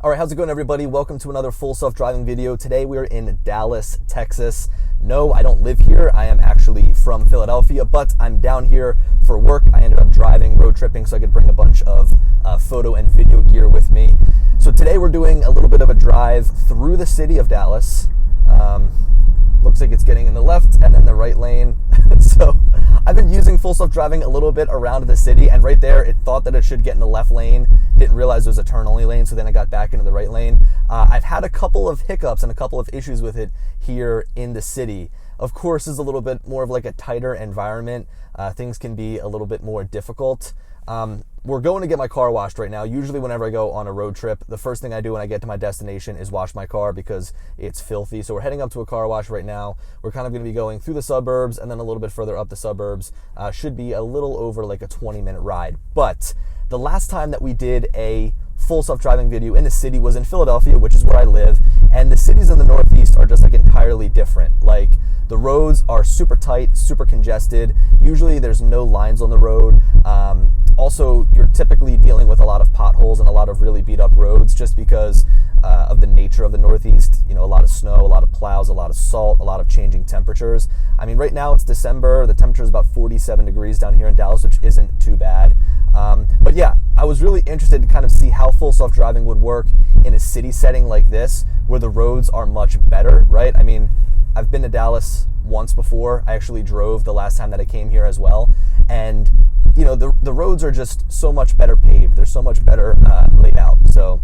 All right, how's it going, everybody? Welcome to another full self-driving video. Today we're in Dallas, Texas. No, I don't live here. I am actually from Philadelphia, but I'm down here for work. I ended up driving, road tripping, so I could bring a bunch of photo and video gear with me. So today we're doing a little bit of a drive through the city of Dallas. Looks like it's getting in the left and then the right lane. So I've been using full self-driving a little bit around the city, and right there it thought that it should get in the left lane. Didn't realize it was a turn-only lane, so then I got back into the right lane. I've had a couple of hiccups and a couple of issues with it here in the city. Of course, it's a little bit more of like a tighter environment. Things can be a little bit more difficult. We're going to get my car washed right now. Usually whenever I go on a road trip, the first thing I do when I get to my destination is wash my car because it's filthy. So we're heading up to a car wash right now. We're kind of going to be going through the suburbs and then a little bit further up the suburbs. Should be a little over like a 20-minute ride. But the last time that we did a full self-driving video in the city was in Philadelphia, which is where I live, and the cities in the Northeast are just like entirely different. Like, the roads are super tight, super congested. Usually there's no lines on the road. Also, you're typically dealing with a lot of potholes and a lot of really beat up roads just because of the nature of the Northeast. You know, a lot of snow, a lot of plows, a lot of salt, a lot of changing temperatures. I mean, right now it's December. The temperature is about 47 degrees down here in Dallas, which isn't too bad. But yeah, I was really interested to kind of see how full self-driving would work in a city setting like this, where the roads are much better, right? I mean, I've been to Dallas once before. I actually drove the last time that I came here as well. And, you know, the roads are just so much better paved. They're so much better laid out. So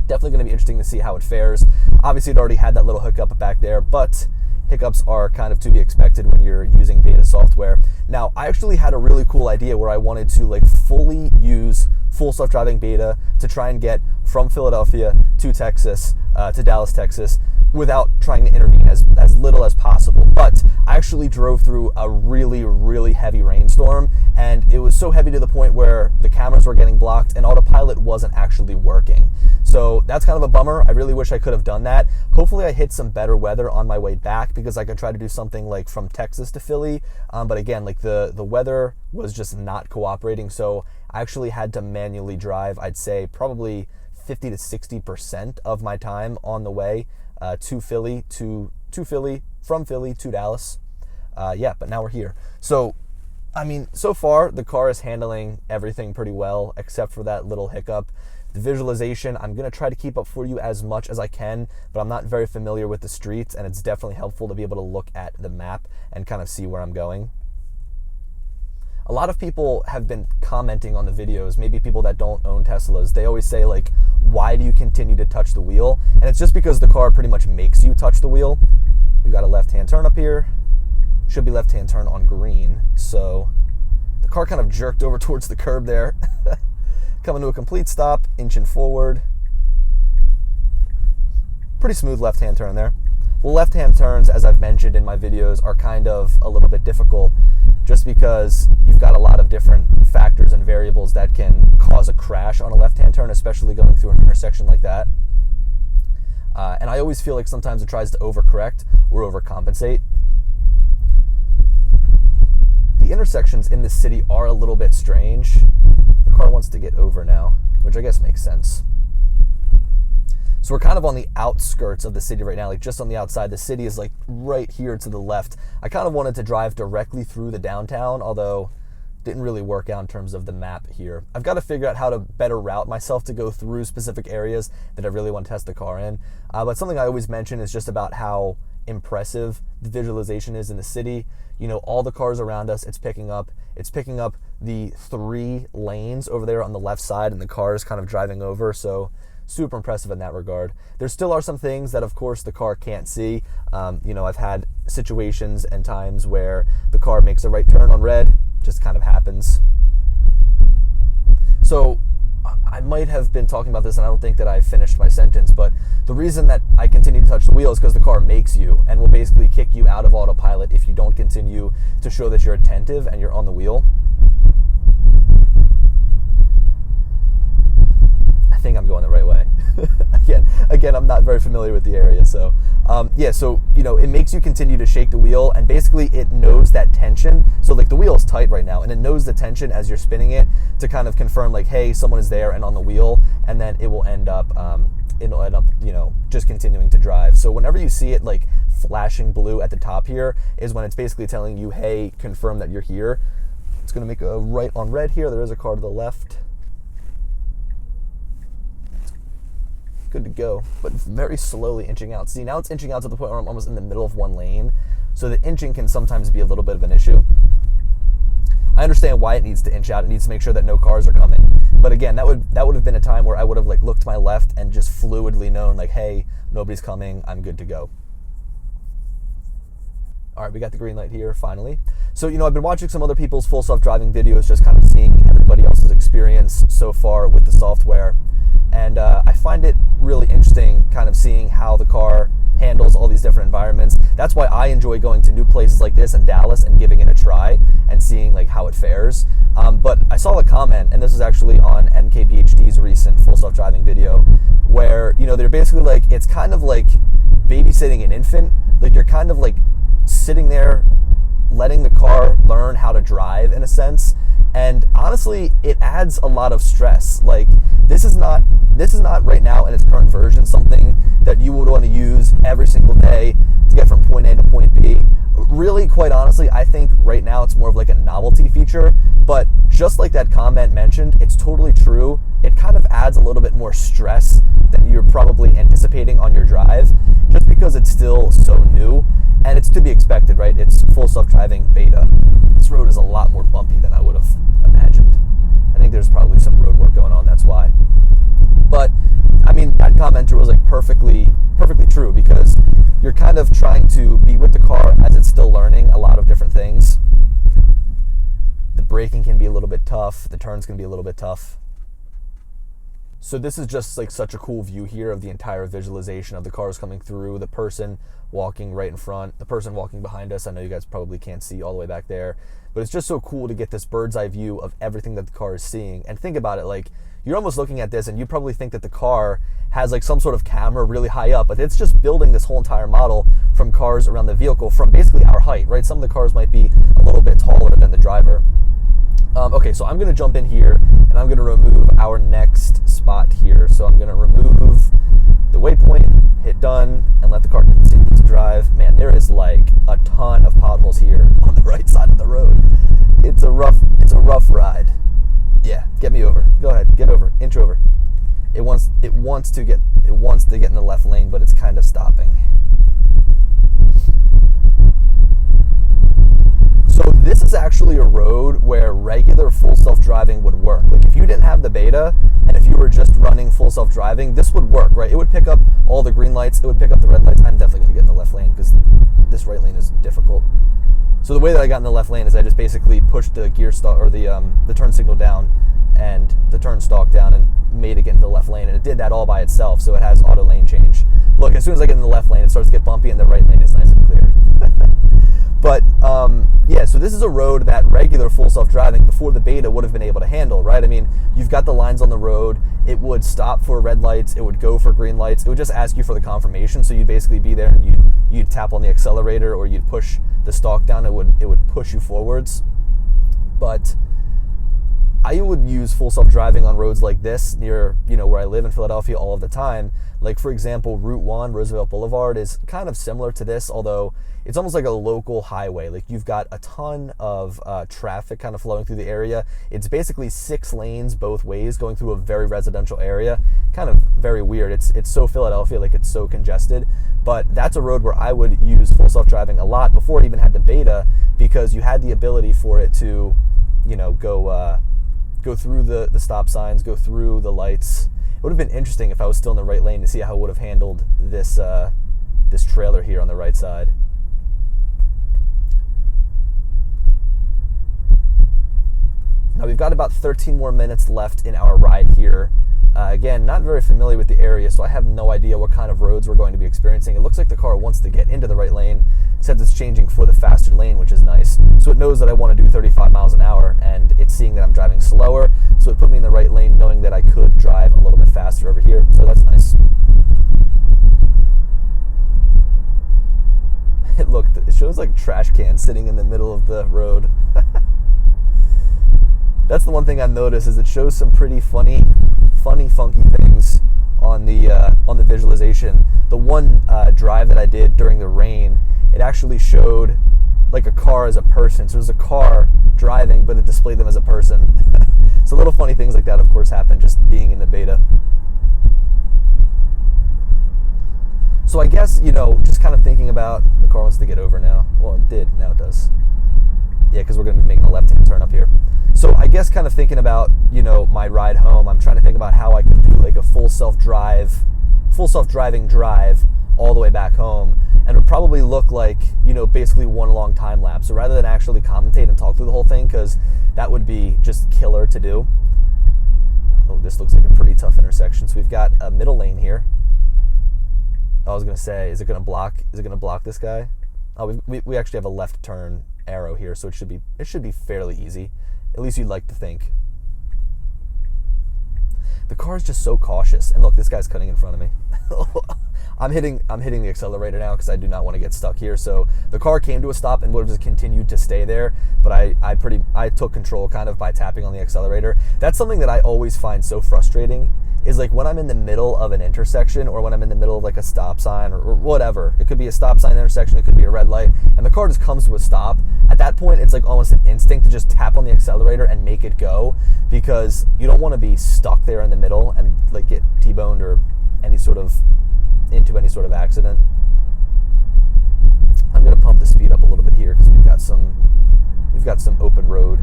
definitely going to be interesting to see how it fares. Obviously, it already had that little hiccup back there, but hiccups are kind of to be expected when you're using beta software. Now, I actually had a really cool idea where I wanted to like fully use full self-driving beta to try and get from Philadelphia to Texas, to Dallas, Texas, without trying to intervene as little as possible. But I actually drove through a really, really heavy rainstorm, and it was so heavy to the point where the cameras were getting blocked and autopilot wasn't actually working. So that's kind of a bummer. I really wish I could have done that. Hopefully I hit some better weather on my way back because I could try to do something like from Texas to Philly. But again, like the weather was just not cooperating. So I actually had to manually drive, I'd say probably 50 to 60% of my time on the way to Philly, from Philly to Dallas. But now we're here. So, I mean, so far the car is handling everything pretty well, except for that little hiccup. The visualization, I'm going to try to keep up for you as much as I can, but I'm not very familiar with the streets, and it's definitely helpful to be able to look at the map and kind of see where I'm going. A lot of people have been commenting on the videos, maybe people that don't own Teslas. They always say, like, why do you continue to touch the wheel? And it's just because the car pretty much makes you touch the wheel. We've got a left-hand turn up here. Should be left-hand turn on green. So the car kind of jerked over towards the curb there. Coming to a complete stop, inching forward. Pretty smooth left-hand turn there. Left-hand turns, as I've mentioned in my videos, are kind of a little bit difficult just because you've got a lot of different factors and variables that can cause a crash on a left-hand turn, especially going through an intersection like that. And I always feel like sometimes it tries to overcorrect or overcompensate. The intersections in this city are a little bit strange. The car wants to get over now, which I guess makes sense. So we're kind of on the outskirts of the city right now, like just on the outside. The city is like right here to the left. I kind of wanted to drive directly through the downtown, although didn't really work out in terms of the map here. I've got to figure out how to better route myself to go through specific areas that I really want to test the car in. But something I always mention is just about how impressive the visualization is in the city. You know, all the cars around us, it's picking up the 3 lanes over there on the left side, and the car is kind of driving over. So super impressive in that regard. There still are some things that, of course, the car can't see. You know, I've had situations and times where the car makes a right turn on red, just kind of happens. So I might have been talking about this and I don't think that I finished my sentence, but the reason that I continue to touch the wheel is because the car makes you and will basically kick you out of autopilot if you don't continue to show that you're attentive and you're on the wheel. I think I'm going the right way. Again, I'm not very familiar with the area, so so you know, it makes you continue to shake the wheel, and basically it knows that tension. So like the wheel is tight right now, and it knows the tension as you're spinning it to kind of confirm like, hey, someone is there and on the wheel, and then it will end up just continuing to drive. So whenever you see it like flashing blue at the top here is when it's basically telling you, hey, confirm that you're here. It's going to make a right on red here. There is a car to the left. Good to go, but very slowly inching out. See, now it's inching out to the point where I'm almost in the middle of one lane, so the inching can sometimes be a little bit of an issue. I understand why it needs to inch out. It needs to make sure that no cars are coming. But again, that would have been a time where I would have like looked to my left and just fluidly known like, hey, nobody's coming, I'm good to go. All right, we got the green light here finally. So, I've been watching some other people's full self-driving videos, just kind of seeing everybody else's experience so far with the software. And I find it really interesting kind of seeing how the car handles all these different environments. That's why I enjoy going to new places like this in Dallas and giving it a try and seeing like how it fares. But I saw a comment, and this is actually on MKBHD's recent full self-driving video, where, they're basically like, it's kind of like babysitting an infant. Like you're kind of like sitting there letting the car learn how to drive in a sense. And honestly, it adds a lot of stress. Like this is not right now in its current version something that you would want to use every single day to get from point A to point B. Really, quite honestly, I think right now it's more of like a novelty feature, but just like that comment mentioned, it's totally true. It kind of adds a little bit more stress than you're probably anticipating on your drive, just because it's still so new, and it's to be expected, right? It's full self-driving beta. This road is a lot more bumpy than I would have imagined. I think there's probably some road work going on, that's why. But I mean, that commenter was like perfectly true, because you're kind of trying to be with the car as it's still learning a lot of different things. The braking can be a little bit tough, the turns can be a little bit tough. So this is just like such a cool view here of the entire visualization of the cars coming through, the person walking right in front, the person walking behind us. I know you guys probably can't see all the way back there, but it's just so cool to get this bird's eye view of everything that the car is seeing. And think about it, like you're almost looking at this and you probably think that the car has like some sort of camera really high up, but it's just building this whole entire model from cars around the vehicle from basically our height, right? Some of the cars might be a little bit taller than the driver. Okay, so I'm going to jump in here and I'm going to remove our next spot here. So I'm going to remove the waypoint, hit done, and let the car continue to drive. Man, there is like a ton of potholes here on the right side of the road. It's a rough ride. Yeah, get me over. Go ahead, get over, inch over. It wants to get in the left lane, but it's kind of stopping. So this is actually a road where regular full self-driving would work. Like if you didn't have the beta and if you were just running full self-driving, this would work, right? It would pick up all the green lights, it would pick up the red lights. I'm definitely gonna get in the left lane because this right lane is difficult. So the way that I got in the left lane is I just basically pushed the gear stalk or the turn signal down and the turn stalk down and made it get into the left lane, and it did that all by itself, so it has auto lane change. Look, as soon as I get in the left lane, it starts to get bumpy and the right lane is nice and clear. But yeah, so this is a road that regular full self-driving before the beta would have been able to handle, right? I mean, you've got the lines on the road, it would stop for red lights, it would go for green lights, it would just ask you for the confirmation, so you'd basically be there and you'd tap on the accelerator or you'd push the stalk down, it would push you forwards. But I would use full self-driving on roads like this near, where I live in Philadelphia all of the time. Like for example, Route 1, Roosevelt Boulevard is kind of similar to this, although it's almost like a local highway. Like you've got a ton of traffic kind of flowing through the area. It's basically 6 lanes both ways going through a very residential area. Kind of very weird. It's so Philadelphia, like it's so congested. But that's a road where I would use full self-driving a lot before it even had the beta, because you had the ability for it to, go through the stop signs, go through the lights. It would have been interesting if I was still in the right lane to see how it would have handled this this trailer here on the right side. Now we've got about 13 more minutes left in our ride here. Again, not very familiar with the area, so I have no idea what kind of roads we're going to be experiencing. It looks like the car wants to get into the right lane, since it's changing for the faster lane, which is nice. So it knows that I want to do 35 miles an hour, and it's seeing that I'm driving slower, so it put me in the right lane, knowing that I could drive a little bit faster over here, so that's nice. Look, it shows like trash cans sitting in the middle of the road. That's the one thing I've noticed, is it shows some pretty funny, funky things on the visualization. The one drive that I did during the rain, it actually showed like a car as a person. So there's a car driving, but it displayed them as a person. So little funny things like that, of course, happen just being in the beta. So I guess, just kind of thinking about, the car wants to get over now. Well, it did, now it does. Yeah, because we're going to be making a left-hand turn up here. So I guess kind of thinking about, my ride home, I'm trying to think about how I could do like a full self-driving drive all the way back home. And it would probably look like, basically one long time lapse. So rather than actually commentate and talk through the whole thing, because that would be just killer to do. Oh, this looks like a pretty tough intersection. So we've got a middle lane here. I was going to say, is it going to block this guy? Oh, we actually have a left turn arrow here, so it should be fairly easy. At least you'd like to think. The car is just so cautious. And look, this guy's cutting in front of me. I'm hitting the accelerator now because I do not want to get stuck here. So the car came to a stop and would have just continued to stay there, but I took control kind of by tapping on the accelerator. That's something that I always find so frustrating, is like when I'm in the middle of an intersection or when I'm in the middle of like a stop sign or whatever. It could be a stop sign intersection, it could be a red light, and the car just comes to a stop. At that point, it's like almost an instinct to just tap on the accelerator and make it go, because you don't want to be stuck there in the middle and like get T-boned or into any sort of accident. I'm going to pump the speed up a little bit here because we've got some open road.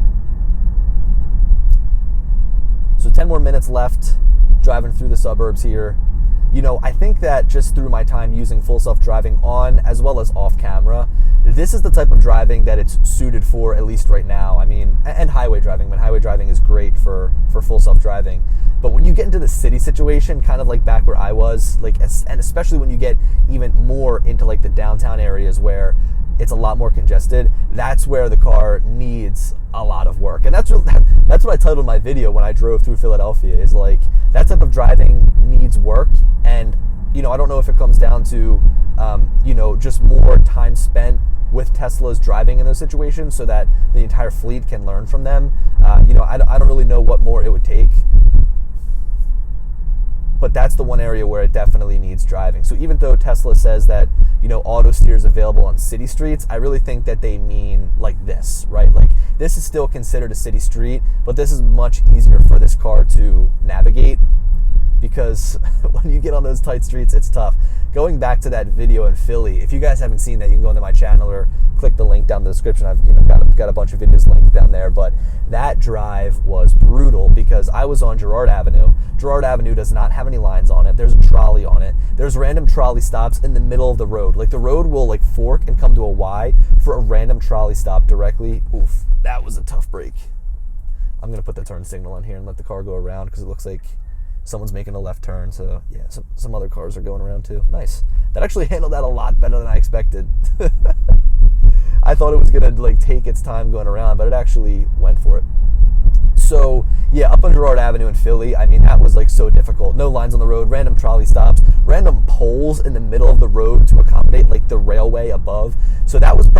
So 10 more minutes left driving through the suburbs here. I think that just through my time using full self-driving on as well as off camera, this is the type of driving that it's suited for, at least right now. I mean, and highway driving. I mean, highway driving is great for full self-driving. But when you get into the city situation, kind of like back where I was, like, and especially when you get even more into like the downtown areas where it's a lot more congested, that's where the car needs a lot of work. And that's what I titled my video when I drove through Philadelphia, is like, that type of driving needs work. And I don't know if it comes down to just more time spent with Teslas driving in those situations so that the entire fleet can learn from them. I don't really know what more it would take, but that's the one area where it definitely needs driving. So even though Tesla says that, auto steer is available on city streets, I really think that they mean like this, right? Like, this is still considered a city street, but this is much easier for this car to navigate, because when you get on those tight streets, it's tough. Going back to that video in Philly, if you guys haven't seen that, you can go into my channel or click the link down in the description. I've got a bunch of videos linked down there, but that drive was brutal because I was on Girard Avenue. Girard Avenue does not have any lines on it. There's a trolley on it. There's random trolley stops in the middle of the road. Like, the road will like fork and come to a Y for a random trolley stop directly. Oof, that was a tough break. I'm gonna put the turn signal on here and let the car go around because it looks like someone's making a left turn. So yeah, some other cars are going around too. Nice. That actually handled that a lot better than I expected. I thought it was gonna like take its time going around, but it actually went for it. So yeah, up on Girard Avenue in Philly, I mean, that was like so difficult. No lines on the road, random trolley stops, random poles in the middle of the road to accommodate like the railway above. So that was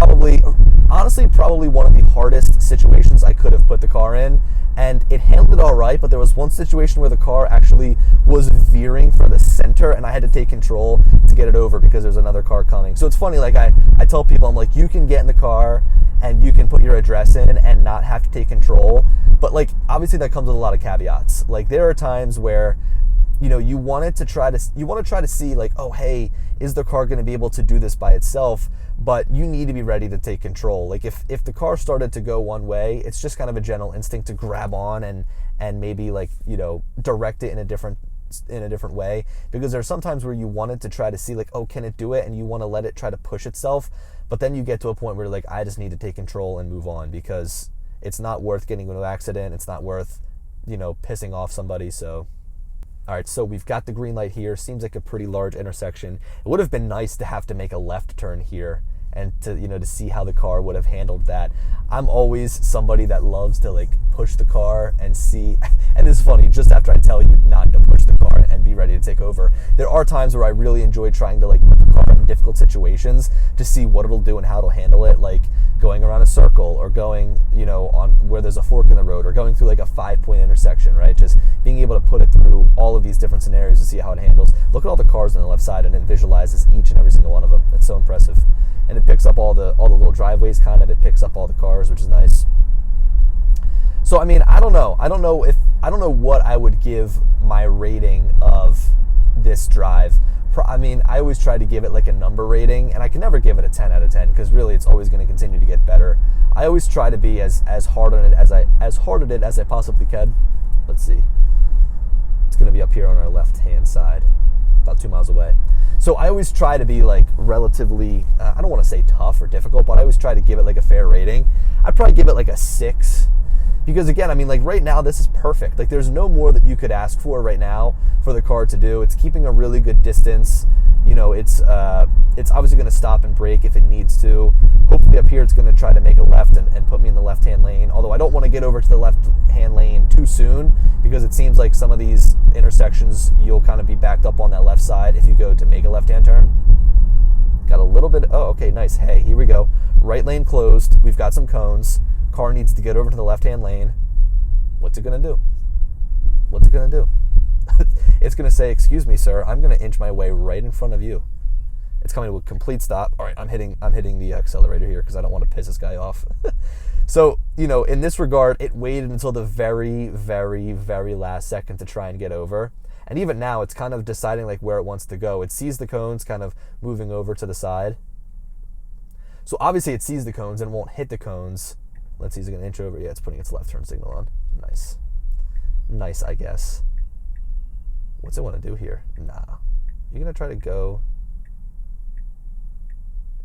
honestly probably one of the hardest situations I could have put the car in. And it handled it all right, but there was one situation where the car actually was veering for the center and I had to take control to get it over because there's another car coming. So it's funny, like I tell people, I'm like, you can get in the car and you can put your address in and not have to take control. But like, obviously that comes with a lot of caveats. Like, there are times where, you want to try to see like, oh, hey, is the car going to be able to do this by itself? But you need to be ready to take control. Like, if the car started to go one way, it's just kind of a general instinct to grab on and maybe like, direct it in a different way, because there's sometimes where you wanted to try to see like, oh, can it do it? And you want to let it try to push itself. But then you get to a point where like, I just need to take control and move on, because it's not worth getting into an accident. It's not worth, pissing off somebody. So, all right, so we've got the green light here. Seems like a pretty large intersection. It would have been nice to have to make a left turn here and to, you know, to see how the car would have handled that. I'm always somebody that loves to like push the car and see, and it's funny, just after I tell you not to push the car and be ready to take over, there are times where I really enjoy trying to like put the car in difficult situations to see what it'll do and how it'll handle it, like going around a circle or going, you know, on where there's a fork in the road or going through like a 5-point intersection, right? Just being able to put it through all of these different scenarios to see how it handles. Look at all the cars on the left side, and it visualizes each and every single one of them. That's so impressive. And it picks up all the little driveways, kind of. It picks up all the cars, which is nice. So I mean, I don't know what I would give my rating of this drive. I mean, I always try to give it like a number rating, and I can never give it a 10 out of 10 because really it's always going to continue to get better. I always try to be as hard on it as I possibly can. Let's see. It's going to be up here on our left-hand side, about 2 miles away. So I always try to be like relatively, I don't want to say tough or difficult, but I always try to give it like a fair rating. I'd probably give it like a 6. Because again, I mean, like right now, this is perfect. Like there's no more that you could ask for right now for the car to do. It's keeping a really good distance. You know, it's obviously going to stop and brake if it needs to. Hopefully up here, it's going to try to make a left and put me in the left-hand lane. Although I don't want to get over to the left-hand lane too soon because it seems like some of these intersections, you'll kind of be backed up on that left side if you go to make a left-hand turn. Got a little bit, oh, okay, nice. Hey, here we go. Right lane closed. We've got some cones. Car needs to get over to the left-hand lane. What's it going to do? What's it going to do? It's going to say, excuse me, sir, I'm going to inch my way right in front of you. It's coming to a complete stop. All right, I'm hitting the accelerator here because I don't want to piss this guy off. So, you know, in this regard, it waited until the very, very, very last second to try and get over. And even now, it's kind of deciding like where it wants to go. It sees the cones kind of moving over to the side. So obviously it sees the cones and won't hit the cones. Let's see, is it going to inch over? Yeah, it's putting its left turn signal on. Nice. Nice, I guess. What's it want to do here? Nah. You're going to try to go...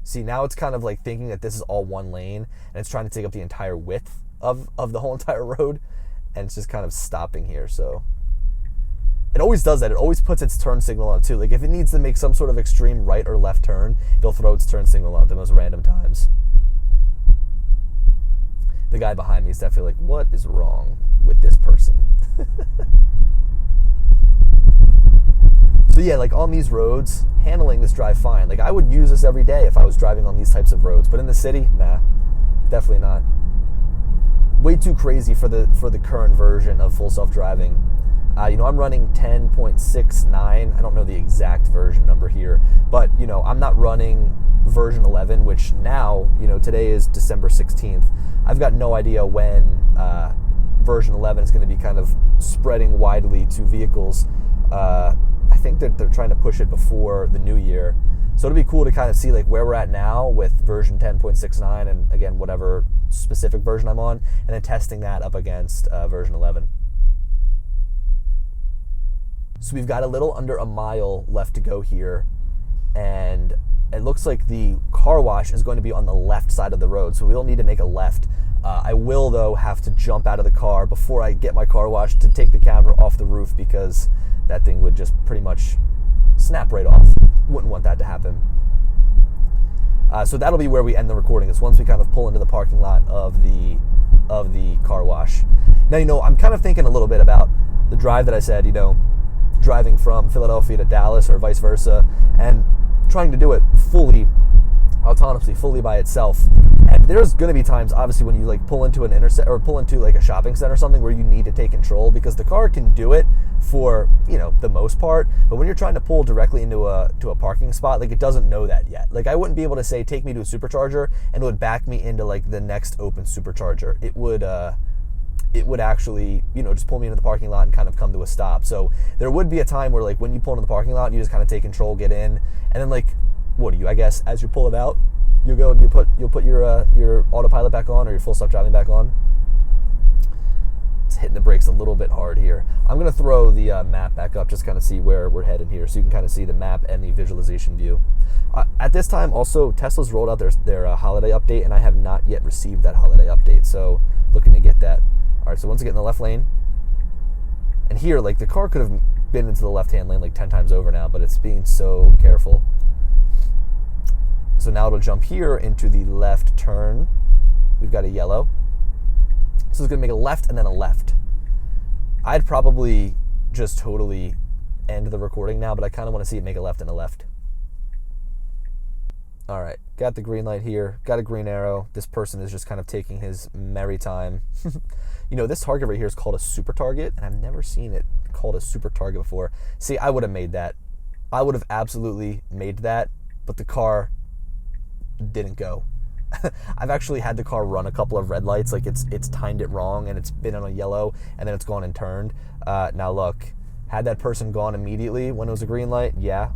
See, now it's kind of like thinking that this is all one lane, and it's trying to take up the entire width of the whole entire road, and it's just kind of stopping here, so... It always does that. It always puts its turn signal on, too. Like, if it needs to make some sort of extreme right or left turn, it'll throw its turn signal on at the most random times. The guy behind me is definitely like, what is wrong with this person? So yeah, like on these roads, handling this drive fine. Like I would use this every day if I was driving on these types of roads. But in the city, nah, definitely not. Way too crazy for the current version of full self-driving. You know, I'm running 10.69. I don't know the exact version number here, but you know, I'm not running version 11, which now, you know, today is December 16th. I've got no idea when version 11 is going to be kind of spreading widely to vehicles. I think that they're trying to push it before the new year. So it'll be cool to kind of see like where we're at now with version 10.69 and again, whatever specific version I'm on, and then testing that up against version 11. So we've got a little under a mile left to go here, and it looks like the car wash is going to be on the left side of the road, so we'll need to make a left. I will, though, have to jump out of the car before I get my car washed to take the camera off the roof because that thing would just pretty much snap right off. Wouldn't want that to happen. So that'll be where we end the recording, is once we kind of pull into the parking lot of the car wash. Now, you know, I'm kind of thinking a little bit about the drive that I said, you know, driving from Philadelphia to Dallas or vice versa, and trying to do it fully autonomously, fully by itself. And there's going to be times, obviously, when you like pull into an or pull into like a shopping center or something where you need to take control, because the car can do it for, you know, the most part. But when you're trying to pull directly into a parking spot, like it doesn't know that yet. Like I wouldn't be able to say, take me to a supercharger, and it would back me into like the next open supercharger. It would actually, you know, just pull me into the parking lot and kind of come to a stop. So there would be a time where like when you pull into the parking lot, you just kind of take control, get in, and then like, what do you, I guess, as you pull it out, you'll go and you'll put your autopilot back on or your full self-driving back on. It's hitting the brakes a little bit hard here. I'm going to throw the map back up, just kind of see where we're headed here, so you can kind of see the map and the visualization view. At this time, also, Tesla's rolled out their holiday update, and I have not yet received that holiday update, so looking to get that. All right, so once I get in the left lane, and here, like, the car could have been into the left-hand lane like 10 times over now, but it's being so careful. So now it'll jump here into the left turn. We've got a yellow. So it's gonna make a left and then a left. I'd probably just totally end the recording now, but I kind of want to see it make a left and a left. All right, got the green light here, got a green arrow. This person is just kind of taking his merry time. You know, this target right here is called a super target, and I've never seen it called a super target before. See, I would have made that. I would have absolutely made that, but the car didn't go. I've actually had the car run a couple of red lights, like it's timed it wrong and it's been on a yellow and then it's gone and turned. Now look, had that person gone immediately when it was a green light, yeah,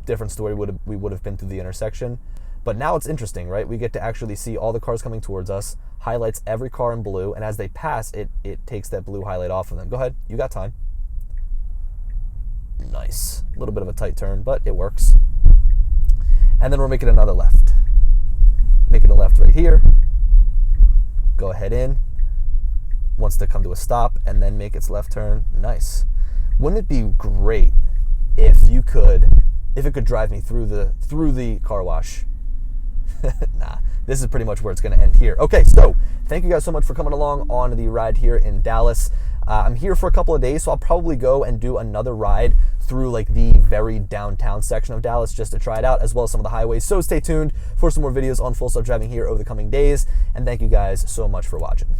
different story. We would have been through the intersection. But now it's interesting, right? We get to actually see all the cars coming towards us, highlights every car in blue, and as they pass, it takes that blue highlight off of them. Go ahead, you got time. Nice, a little bit of a tight turn, but it works. And then we're making another left. Making a left right here. Go ahead in. Wants to come to a stop and then make its left turn. Nice. Wouldn't it be great if it could drive me through the car wash? Nah, this is pretty much where it's going to end here. Okay, so thank you guys so much for coming along on the ride here in Dallas. I'm here for a couple of days, so I'll probably go and do another ride through like the very downtown section of Dallas just to try it out, as well as some of the highways. So stay tuned for some more videos on Full Self Driving here over the coming days, and thank you guys so much for watching.